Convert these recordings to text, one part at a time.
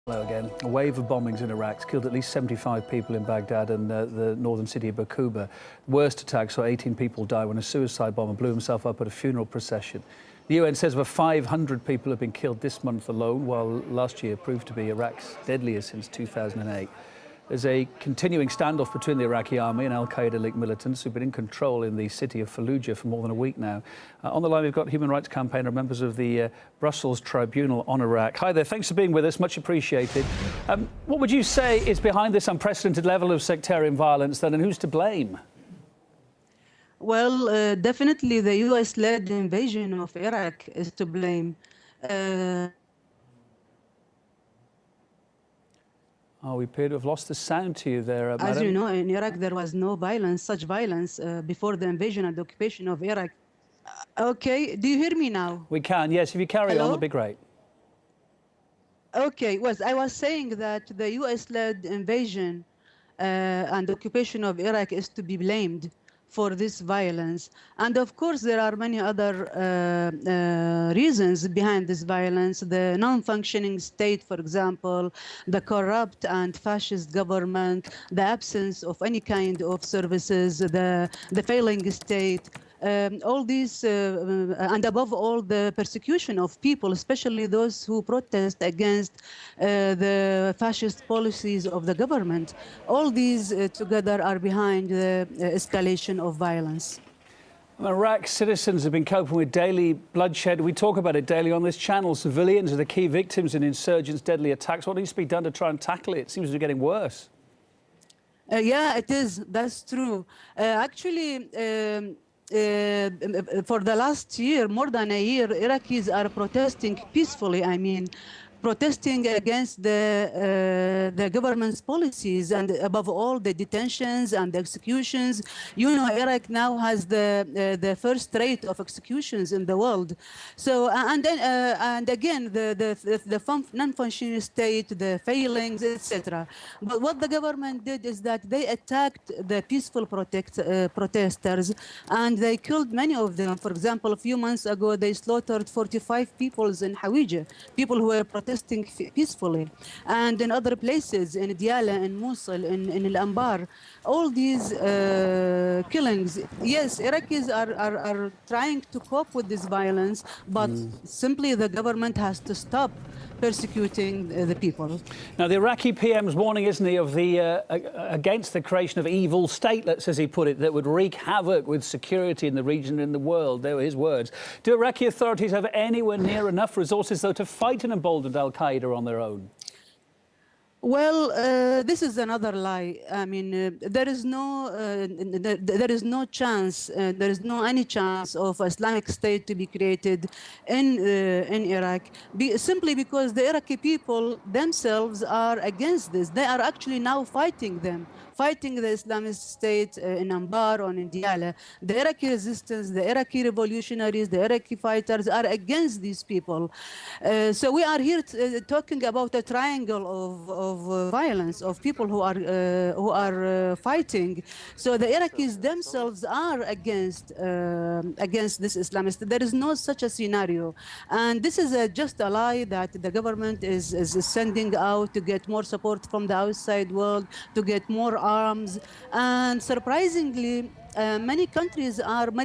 Hello again. A wave of bombings in Iraq has killed at least 75 people in Baghdad and the northern city of Bakuba. Worst attack saw 18 people die when a suicide bomber blew himself up at a funeral procession. The UN says over 500 people have been killed this month alone, while last year proved to be Iraq's deadliest since 2008. There's a continuing standoff between the Iraqi army and al-Qaeda-linked militants who've been in control in the city of Fallujah for more than a week now. On the line, we've got human rights campaigner, members of the Brussels Tribunal on Iraq. Hi there, thanks for being with us, much appreciated. What would you say is behind this unprecedented level of sectarian violence then, and who's to blame? Well, definitely the US-led invasion of Iraq is to blame. Oh, we appear to have lost the sound to you there, madam. As you know, in Iraq there was no violence, such violence, before the invasion and the occupation of Iraq. Okay, do you hear me now? We can, yes. If you carry on, that'd be great. Okay, well, I was saying that the US-led invasion and occupation of Iraq is to be blamed for this violence. And of course, there are many other reasons behind this violence. The non-functioning state, for example, the corrupt and fascist government, the absence of any kind of services, the failing state, all these, and above all, the persecution of people, especially those who protest against the fascist policies of the government. All these together are behind the escalation of violence. Iraq's citizens have been coping with daily bloodshed. We talk about it daily on this channel. Civilians are the key victims in insurgents' deadly attacks. What needs to be done to try and tackle it? It seems to be getting worse. Yeah, it is. That's true. Actually, for the last year, more than a year, Iraqis are protesting peacefully. I mean, protesting against the government's policies and above all the detentions and the executions. You know, Iraq now has the first rate of executions in the world. So and again the non-functioning state, the failings, etc. But what the government did is that they attacked the peaceful protesters and they killed many of them. For example, a few months ago they slaughtered 45 people in Hawija, people who were protesting peacefully, and in other places, in Diyala, in Mosul, in Al-Anbar. All these killings, yes, Iraqis are trying to cope with this violence, but simply the government has to stop persecuting the people. Now, the Iraqi PM's warning, isn't he, of the against the creation of evil statelets, as he put it, that would wreak havoc with security in the region and in the world. They were his words. Do Iraqi authorities have anywhere near enough resources, though, to fight an emboldened al-Qaeda on their own? Well, this is another lie. I mean, there is no chance. There is no any chance of Islamic State to be created in Iraq, simply because the Iraqi people themselves are against this. They are actually now fighting the Islamist State in Anbar or in Diyala. The Iraqi resistance, the Iraqi revolutionaries, the Iraqi fighters are against these people. So we are here talking about a triangle of violence, of people who are fighting. So the Iraqis themselves are against this Islamist. There is no such a scenario, and this is just a lie that the government is sending out to get more support from the outside world, to get more arms. And surprisingly, many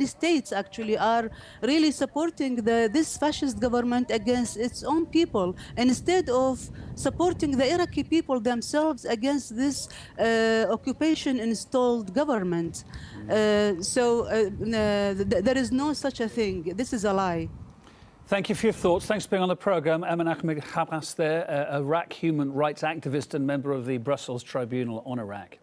states actually are really supporting this fascist government against its own people, instead of supporting the Iraqi people themselves against this occupation-installed government. So there is no such a thing. This is a lie. Thank you for your thoughts. Thanks for being on the programme. Emin Ahmed Habas there, Iraq human rights activist and member of the Brussels Tribunal on Iraq.